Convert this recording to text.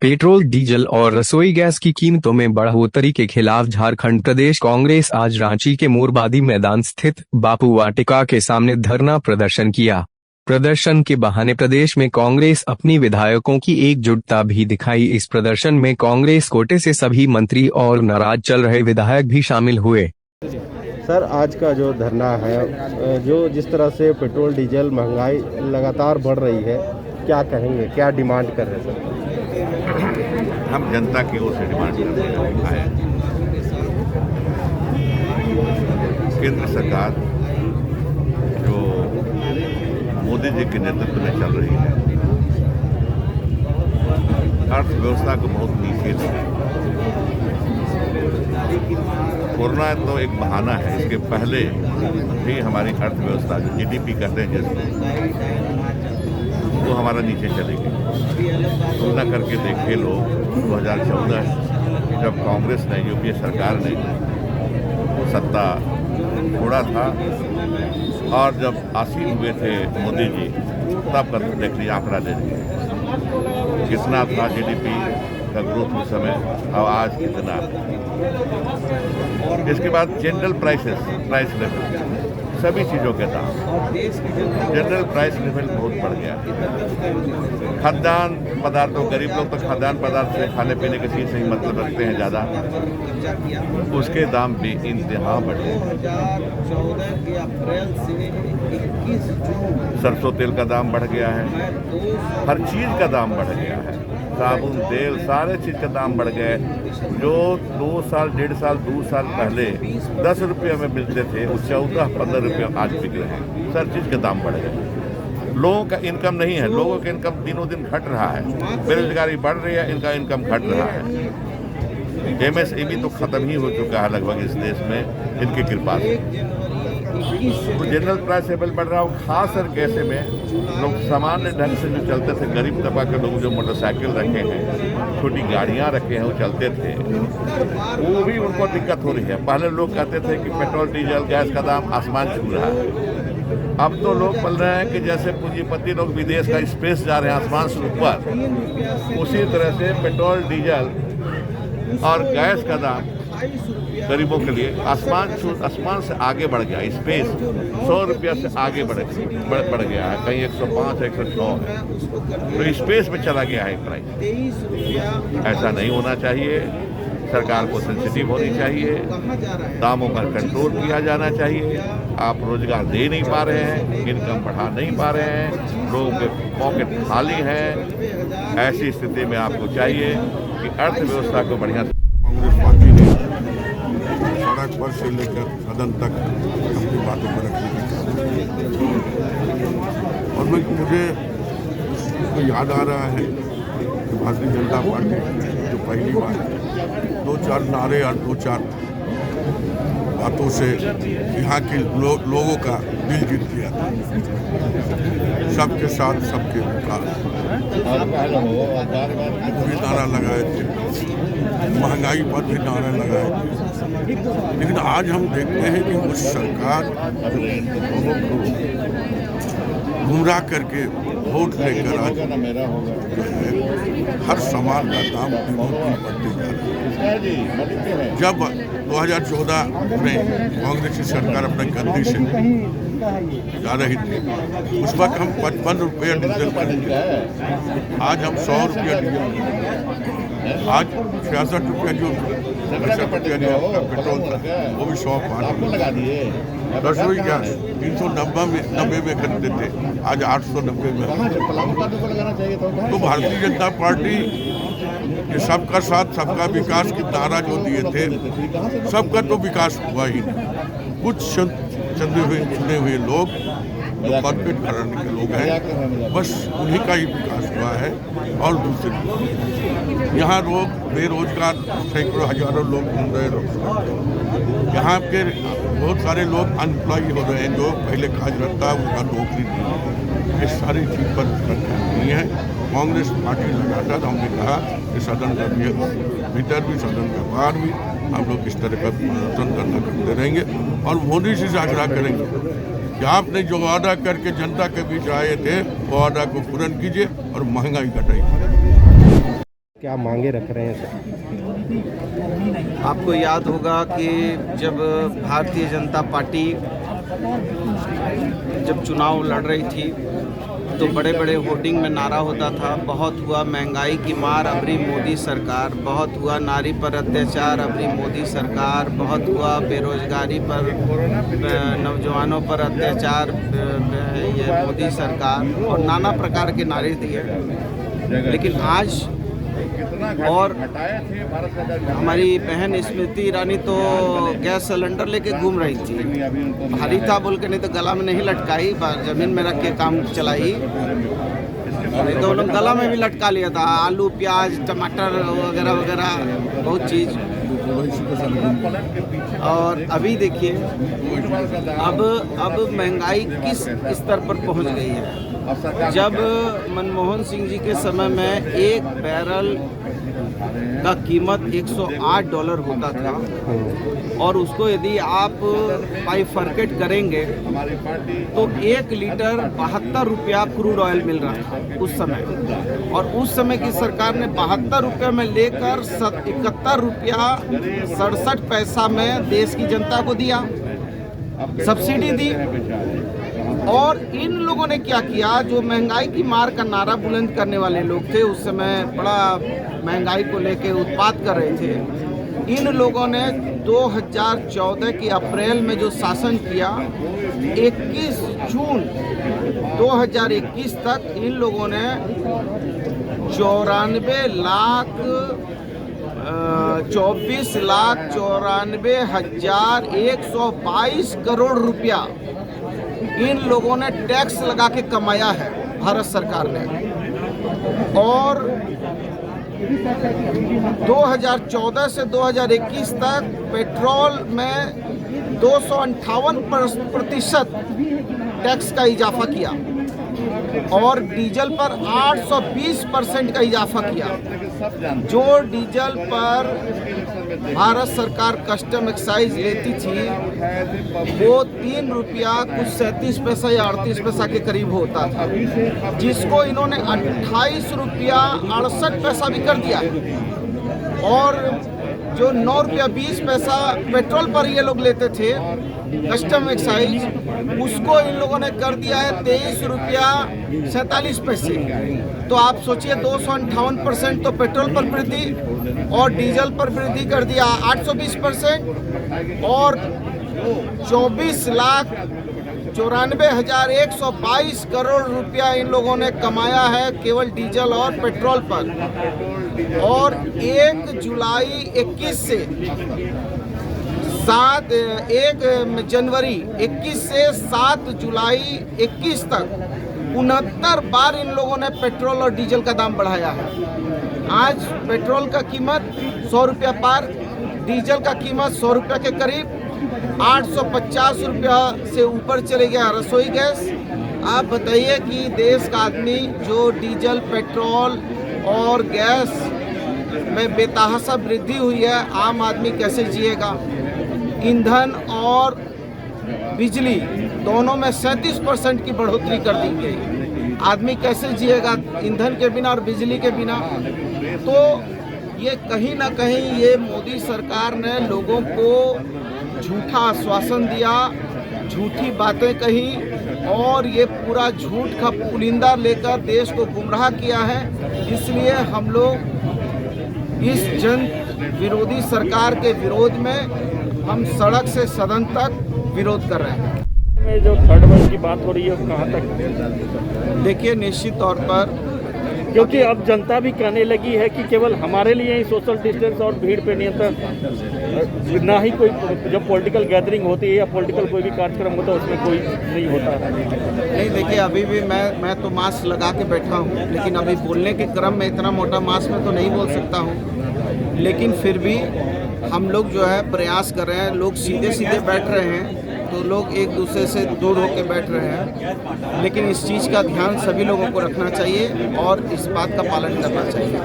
Petrol, diesel और रसोई gas की कीमतों में बढ़ोतरी के खिलाफ झारखंड प्रदेश कांग्रेस आज रांची के मोरबादी मैदान स्थित बापू वाटिका के सामने धरना प्रदर्शन किया। प्रदर्शन के बहाने प्रदेश में कांग्रेस अपनी विधायकों की एकजुटता भी दिखाई। इस प्रदर्शन में कांग्रेस कोटे से सभी मंत्री और नाराज चल रहे विधायक भी शामिल हुए। सर, आज का जो धरना है, जो जिस तरह से पेट्रोल डीजल महंगाई लगातार बढ़ रही है, क्या कहेंगे, क्या डिमांड कर रहे हैं सर? हम जनता की ओर से डिमांड करते हैं। केंद्र सरकार जो मोदी जी के नेतृत्व में चल रही है, अर्थव्यवस्था को बहुत नीचे ले गई। कोरोना तो एक बहाना है, इसके पहले भी हमारी अर्थव्यवस्था जो जीडीपी कहते हैं जिसको, वो हमारा नीचे चले गए। तुलना करके देखे लोग 2014 जब कांग्रेस ने, यूपीए सरकार ने सत्ता छोड़ा था और जब आसीन हुए थे मोदी जी, तब कर देख लीजिए आंकड़ा दे दिए कितना था जीडीपी का ग्रोथ उस समय और आज कितना। इसके बाद जनरल प्राइस लेवल, सभी चीज़ों के दाम, जनरल प्राइस लेवल बहुत बढ़ गया। खाद्यान्न पदार्थों, गरीब लोग तो खाद्यान्न पदार्थ से, खाने पीने की चीज़ से ही मतलब रखते हैं ज़्यादा, उसके दाम भी इंतहा बढ़ गए। सरसों तेल का दाम बढ़ गया है, हर चीज़ का दाम बढ़ गया है, साबुन, तेल, सारे चीज़ का दाम बढ़ गए। जो 2 साल, 1.5 साल, 2 साल पहले 10 रुपये में मिलते थे, वो 14-15 रुपये आज बिक रहे हैं। हर चीज़ के दाम बढ़ गए। लोगों का इनकम नहीं है, लोगों का इनकम दिनों दिन घट रहा है, बेरोजगारी बढ़ रही है, इनका इनकम घट रहा है। MSME तो ख़त्म ही हो चुका है लगभग इस देश में, इनकी कृपा से। तो जनरल प्राइस लेवल बढ़ रहा हो, खास कर कैसे में लोग सामान्य ढंग से जो चलते थे, गरीब तबका के लोग जो मोटरसाइकिल रखे हैं, छोटी गाड़ियां रखे हैं, वो चलते थे, वो भी उनको दिक्कत हो रही है। पहले लोग कहते थे कि पेट्रोल, डीजल, गैस का दाम आसमान छू रहा है। अब तो लोग बोल रहे हैं कि जैसे पूंजीपति लोग विदेश का स्पेस जा रहे हैं आसमान से ऊपर, उसी तरह से पेट्रोल, डीजल और गैस का दाम गरीबों के लिए आसमान से आगे बढ़ गया। स्पेस 100 रुपया से आगे बढ़ गया है, कहीं 105, 106 है, तो स्पेस में चला गया है प्राइस। ऐसा नहीं होना चाहिए। सरकार को सेंसिटिव होनी चाहिए, दामों पर कंट्रोल किया जाना चाहिए। आप रोजगार दे नहीं पा रहे हैं, इनकम बढ़ा नहीं पा रहे हैं, लोगों के पॉकेट खाली हैं। ऐसी स्थिति में आपको चाहिए कि अर्थव्यवस्था को बढ़िया से सड़क पर से लेकर सदन तक अपनी बातों पर रखने की, और मुझे तो याद आ रहा है कि भारतीय जनता पार्टी जो पहली बार 2-4 नारे और 2-4 बातों से यहाँ के लोगों का दिल जीत लिया था। सबके साथ सबके विकास, भी नारा लगाए थे, महंगाई पर भी नारा लगाए थे। लेकिन आज हम देखते हैं कि वो सरकार लोगों को गुमराह करके वोट लेकर आज जो है हर सामान का दाम बढ़ते जा रहा है। जब 2014 में कांग्रेस की सरकार अपने गद्दी से जा रही थी, उस वक्त हम 55 रुपये डीजल खरीदते, आज हम 100 रुपया डीजल, आज 66 रुपया जो 65 रुपया जो पेट्रोल था, वो भी 105 लगा दिए। रसोई गैस 390 में खरीदते थे, आज 890 में। तो भारतीय जनता पार्टी ये सबका साथ सबका विकास की नारा जो दिए थे, सबका तो विकास हुआ ही नहीं। कुछ चुने हुए लोग जो कॉर्पोरेट घराने के लोग हैं, बस उन्हीं का ही विकास हुआ है। और दूसरे यहाँ लोग बेरोजगार सैकड़ों हजारों लोग घूम रहे हैं। यहाँ के बहुत सारे लोग अनएम्प्लॉय हो रहे हैं, जो पहले कार्यरत उनका नौकरी नहीं। इस सारी चीज़ पर नहीं है। कांग्रेस पार्टी लगातार हमने कहा कि सदन का भीतर भी, सदन के बाहर भी हम लोग इस तरह का प्रदर्शन करते रहेंगे और मोदी जी से आग्रह करेंगे कि आपने जो वादा करके जनता के बीच आए थे वो वादा को पूर्ण कीजिए और महंगाई घटाइए। क्या मांगे रख रहे हैं सर? आपको याद होगा कि जब भारतीय जनता पार्टी जब चुनाव लड़ रही थी तो बड़े बड़े होर्डिंग में नारा होता था, बहुत हुआ महंगाई की मार अबरी मोदी सरकार, बहुत हुआ नारी पर अत्याचार अबरी मोदी सरकार, बहुत हुआ बेरोजगारी पर नौजवानों पर अत्याचार ये मोदी सरकार, और नाना प्रकार के नारे दिए। लेकिन आज और हमारी बहन स्मृति ईरानी तो गैस सिलेंडर लेके घूम रही थी, भारी था बोल के, नहीं तो गला में नहीं लटकाई, जमीन में रख के काम चलाई, नहीं तो लोग गला में भी लटका लिया था, आलू प्याज टमाटर वगैरह वगैरह बहुत चीज़। और अभी देखिए अब महंगाई किस स्तर पर पहुंच गई है। जब मनमोहन सिंह जी के समय में एक बैरल का कीमत $108 होता था और उसको यदि आप बाइफरकेट करेंगे तो 1 लीटर 72 रुपया क्रूड ऑयल मिल रहा था उस समय, और उस समय की सरकार ने 72 रुपये में लेकर 71 रुपया 67 पैसा में देश की जनता को दिया, सब्सिडी दी। और इन लोगों ने क्या किया, जो महंगाई की मार का नारा बुलंद करने वाले लोग थे, उस समय बड़ा महंगाई को लेके उत्पात कर रहे थे, इन लोगों ने 2014 के अप्रैल में जो शासन किया, 21 जून 2021 तक इन लोगों ने 24,94,122 करोड़ रुपया इन लोगों ने टैक्स लगा के कमाया है भारत सरकार ने। और 2014 से 2021 तक पेट्रोल में 258% टैक्स का इजाफा किया और डीजल पर 820% का इजाफा किया। जो डीजल पर भारत सरकार कस्टम एक्साइज लेती थी वो 3 रुपया कुछ 37 पैसा या 38 पैसा के करीब होता था, जिसको इन्होंने 28 रुपया 68 पैसा भी कर दिया। और जो 9 रुपया 20 पैसा पेट्रोल पर ये लोग लेते थे कस्टम एक्साइज, उसको इन लोगों ने कर दिया है 23 रुपया 47 पैसे। तो आप सोचिए 258% तो पेट्रोल पर वृद्धि और डीजल पर वृद्धि कर दिया 820%, और 24,94,122 करोड़ रुपया इन लोगों ने कमाया है केवल डीजल और पेट्रोल पर। और 1 जुलाई 21 से 1 जनवरी 21 से 7 जुलाई 21 तक 69 बार इन लोगों ने पेट्रोल और डीजल का दाम बढ़ाया है। आज पेट्रोल का कीमत 100 रुपया पार, डीजल का कीमत 100 रुपया के करीब, 850 रुपया से ऊपर चले गया रसोई गैस। आप बताइए कि देश का आदमी जो डीजल पेट्रोल और गैस में बेतहाशा वृद्धि हुई है, आम आदमी कैसे जिएगा। ईंधन और बिजली दोनों में 37% की बढ़ोतरी कर दी गई। आदमी कैसे जिएगा ईंधन के बिना और बिजली के बिना। तो ये कहीं ना कहीं ये मोदी सरकार ने लोगों को झूठा आश्वासन दिया, झूठी बातें कही और ये पूरा झूठ का पुलिंदा लेकर देश को गुमराह किया है। इसलिए हम लोग इस जन विरोधी सरकार के विरोध में हम सड़क से सदन तक विरोध कर रहे हैं। में जो थर्ड वेव की बात हो रही है कहाँ तक? देखिए, निश्चित तौर पर क्योंकि अब जनता भी कहने लगी है कि केवल हमारे लिए ही सोशल डिस्टेंस और भीड़ पे नियंत्रण, ना ही कोई जब पॉलिटिकल गैदरिंग होती है या पॉलिटिकल कोई भी कार्यक्रम होता है उसमें कोई नहीं होता है। नहीं, देखिए अभी भी मैं तो मास्क लगा के बैठा हूँ, लेकिन अभी बोलने के क्रम में इतना मोटा मास्क में तो नहीं बोल सकता हूँ। लेकिन फिर भी हम लोग जो है प्रयास कर रहे हैं। लोग सीधे सीधे बैठ रहे हैं तो लोग एक दूसरे से दूर होकर बैठ रहे हैं, लेकिन इस चीज़ का ध्यान सभी लोगों को रखना चाहिए और इस बात का पालन करना चाहिए।